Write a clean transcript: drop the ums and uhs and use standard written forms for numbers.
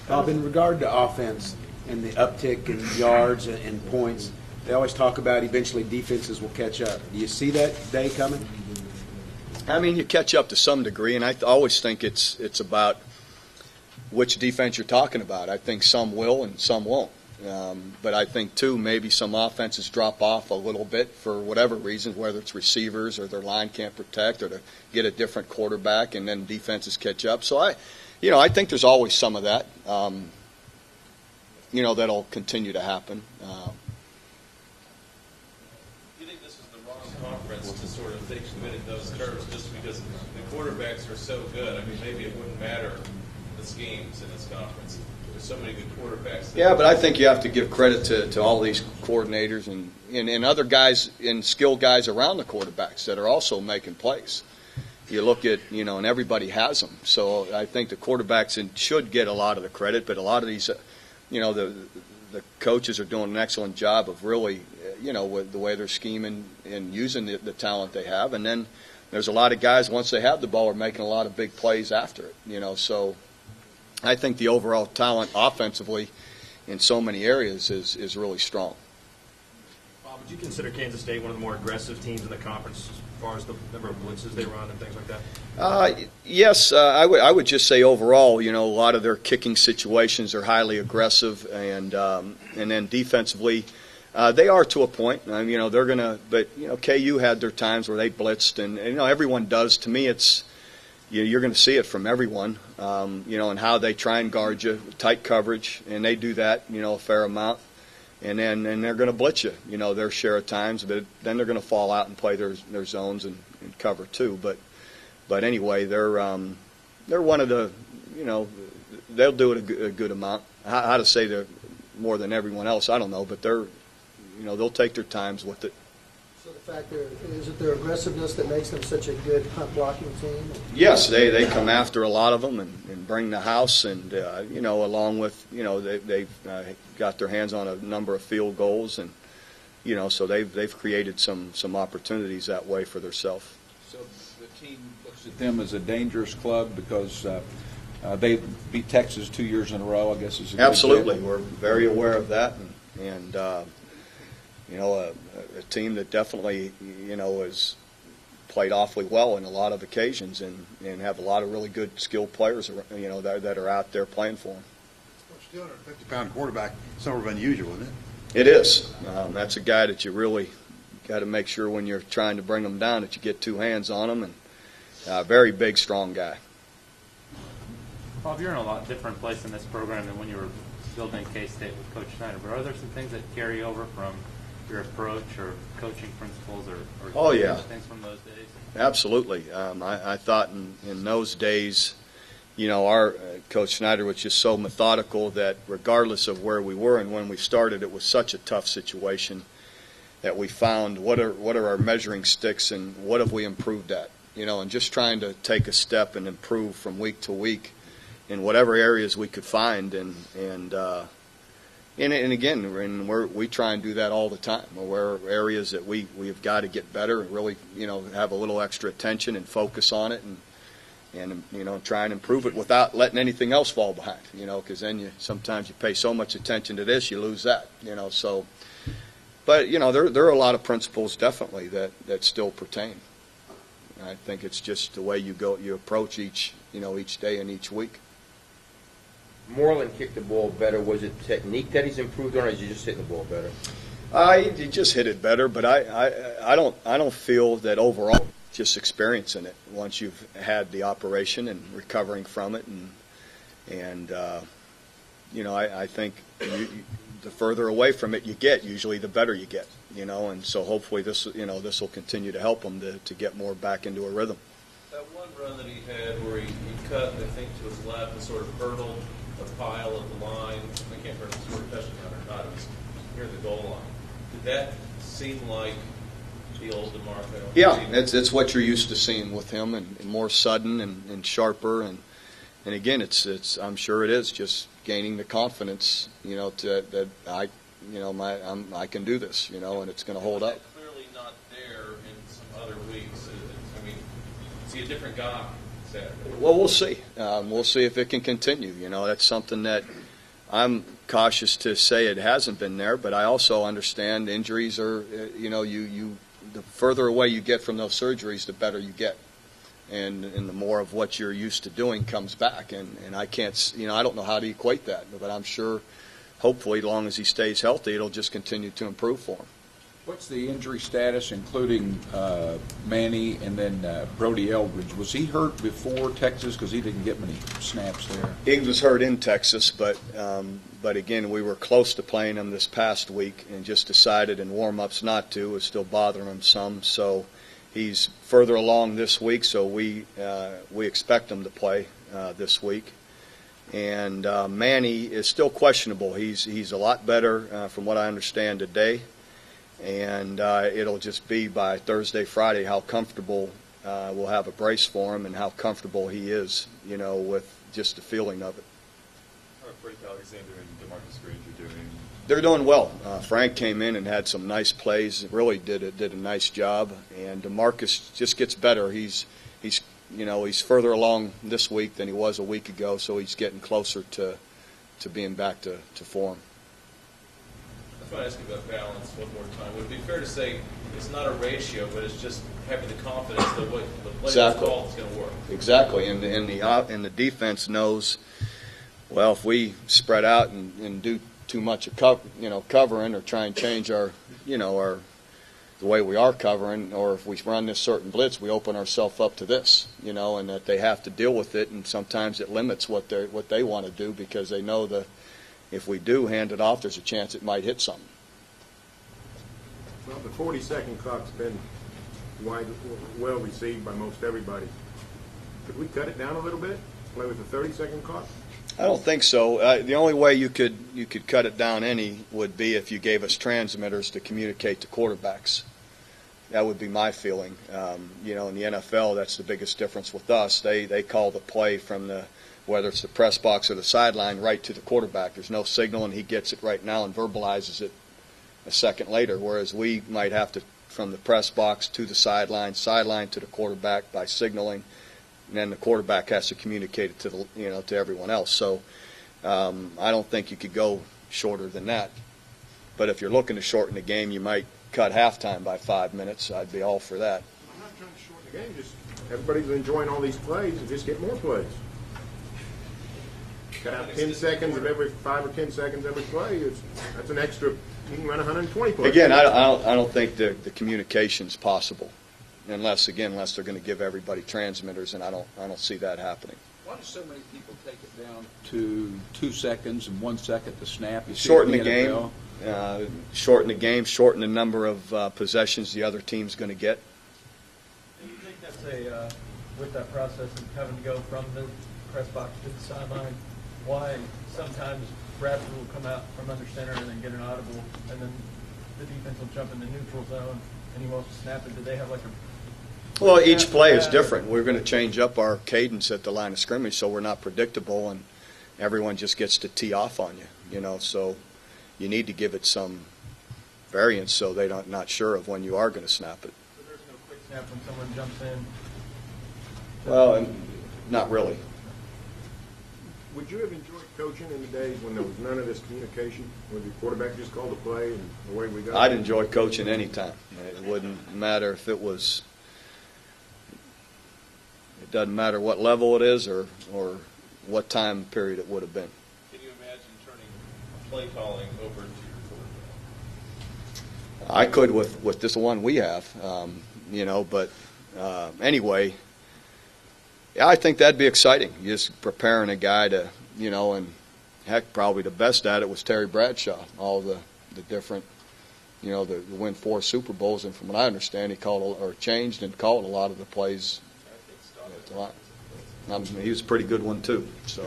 Bob, in regard to offense and the uptick in yards and points, they always talk about eventually defenses will catch up. Do you see that day coming? I mean, you catch up to some degree, and I always think it's about which defense you're talking about. I think some will and some won't. But I think, too, maybe some offenses drop off a little bit for whatever reasons, whether it's receivers or their line can't protect or to get a different quarterback, and then defenses catch up. So, I think there's always some of that, that'll continue to happen. Do you think this is the wrong conference to sort of think of it in those terms just because the quarterbacks are so good? I mean, maybe it wouldn't matter the schemes in this conference. There's so many good quarterbacks. Yeah, but I think you have to give credit to all these coordinators and other guys and skilled guys around the quarterbacks that are also making plays. You look at, and everybody has them. So I think the quarterbacks should get a lot of the credit, but a lot of these, the coaches are doing an excellent job of really, with the way they're scheming and using the talent they have. And then there's a lot of guys, once they have the ball, are making a lot of big plays after it, so I think the overall talent offensively in so many areas is really strong. Bob, would you consider Kansas State one of the more aggressive teams in the conference as far as the number of blitzes they run and things like that? Yes, I would just say overall, a lot of their kicking situations are highly aggressive, and then defensively, they are to a point. They're gonna, but KU had their times where they blitzed, and everyone does. To me, it's you're going to see it from everyone, and how they try and guard you, tight coverage, and they do that, a fair amount. And then they're going to blitz you, their share of times, but then they're going to fall out and play their zones and cover too. But anyway, they're one of the, they'll do it a good amount. How to say they're more than everyone else, I don't know, but they'll take their times with it. So the fact is it their aggressiveness that makes them such a good punt blocking team? Yes, they come after a lot of them and bring the house, and along with they've got their hands on a number of field goals, and so they've created some opportunities that way for themselves. So the team looks at them as a dangerous club because they beat Texas 2 years in a row, I guess is a good Absolutely, example. we're very aware of that, and a team that definitely, has played awfully well in a lot of occasions and have a lot of really good skilled players, that are out there playing for them. Still, a 50-pound quarterback, sort of unusual, isn't it? It is. That's a guy that you really got to make sure when you're trying to bring him down that you get two hands on him, and a very big, strong guy. Bob, you're in a lot different place in this program than when you were building K-State with Coach Snyder, but are there some things that carry over from your approach or coaching principles or things from those days? Absolutely. I thought in those days, our Coach Snyder was just so methodical that regardless of where we were and when we started, it was such a tough situation that we found what are our measuring sticks and what have we improved at, and just trying to take a step and improve from week to week in whatever areas we could find, and again, we try and do that all the time. Where are areas that we've got to get better and really, have a little extra attention and focus on it, and try and improve it without letting anything else fall behind. Because then sometimes you pay so much attention to this, you lose that. So, but there are a lot of principles definitely that still pertain. I think it's just the way you approach each day and each week. Moreland kicked the ball better. Was it technique that he's improved on, or is he just hitting the ball better? He just hit it better, but I don't feel that overall. Just experiencing it once you've had the operation and recovering from it, and I think the further away from it you get, usually the better you get, and so hopefully this will continue to help him to get more back into a rhythm. That one run that he had where he cut, I think, to his left and sort of hurdled a pile at the line. I can't remember if it was a touchdown or not. It was near the goal line. Did that seem like the old DeMarco? Yeah, it's what you're used to seeing with him, and more sudden and sharper, and again, it's I'm sure it is just gaining the confidence, that I can do this, and it's going to hold up. Clearly not there in some other weeks. I mean, is he a different guy Saturday? Well, we'll see. We'll see if it can continue. You know, that's something that I'm cautious to say it hasn't been there, but I also understand injuries are, you know, the further away you get from those surgeries, the better you get. And the more of what you're used to doing comes back. And I can't, you know, I don't know how to equate that, but I'm sure, hopefully, as long as he stays healthy, it'll just continue to improve for him. What's the injury status, including Manny and then Brody Eldridge? Was he hurt before Texas because he didn't get many snaps there? He was hurt in Texas, but again, we were close to playing him this past week and just decided in warm-ups not to. It was still bothering him some, so he's further along this week, so we expect him to play this week. And Manny is still questionable. He's a lot better from what I understand today. And it'll just be by Thursday, Friday, how comfortable we'll have a brace for him and how comfortable he is, you know, with just the feeling of it. How are Frank Alexander and DeMarcus Granger doing? They're doing well. Frank came in and had some nice plays. Really did a nice job. And DeMarcus just gets better. He's further along this week than he was a week ago, so he's getting closer to being back to form. I want to ask you about balance one more time. Would it be fair to say it's not a ratio, but it's just having the confidence that what the play that's called is going to work? Exactly, and the defense knows, well, if we spread out and do too much of covering or try and change our the way we are covering, or if we run this certain blitz, we open ourselves up to this, and that they have to deal with it, and sometimes it limits what they want to do because they know that if we do hand it off, there's a chance it might hit something. Well, the 40-second clock's been well received by most everybody. Could we cut it down a little bit? Play with a 30-second clock? I don't think so. The only way you could cut it down any would be if you gave us transmitters to communicate to quarterbacks. That would be my feeling. In the NFL, that's the biggest difference with us. They call the play from whether it's the press box or the sideline, right to the quarterback. There's no signal, and he gets it right now and verbalizes it a second later, whereas we might have to, from the press box to the sideline to the quarterback by signaling, and then the quarterback has to communicate it to everyone else. So I don't think you could go shorter than that. But if you're looking to shorten the game, you might cut halftime by 5 minutes. I'd be all for that. I'm not trying to shorten the game. Just everybody's enjoying all these plays and just get more plays. Cut out 10 seconds of every 5 or 10 seconds every play. That's an extra. You can run 120 plays. Again, I don't think the communication's possible, unless they're going to give everybody transmitters, and I don't see that happening. Why do so many people take it down to 2 seconds and 1 second to snap? Shorten the game. Shorten the number of possessions the other team's going to get. Do you think that's with that process of having to go from the press box to the sideline, why sometimes Bradshaw will come out from under center and then get an audible, and then the defense will jump in the neutral zone and he wants to snap it? Do they have Well, each play is different. We're going to change up our cadence at the line of scrimmage so we're not predictable and everyone just gets to tee off on you, so you need to give it some variance so they're not sure of when you are going to snap it. So there's no quick snap when someone jumps in? Well, not really. Would you have enjoyed coaching in the days when there was none of this communication, where the quarterback just called a play and away we go? I'd enjoy coaching any time. It wouldn't matter if it was. It doesn't matter what level it is or what time period it would have been. Can you imagine turning play calling over to your quarterback? I could with this one we have, but anyway. Yeah, I think that'd be exciting. Just preparing a guy to, and heck, probably the best at it was Terry Bradshaw. All the different, the win 4 Super Bowls, and from what I understand, he changed and called a lot of the plays. He was a pretty good one too. So.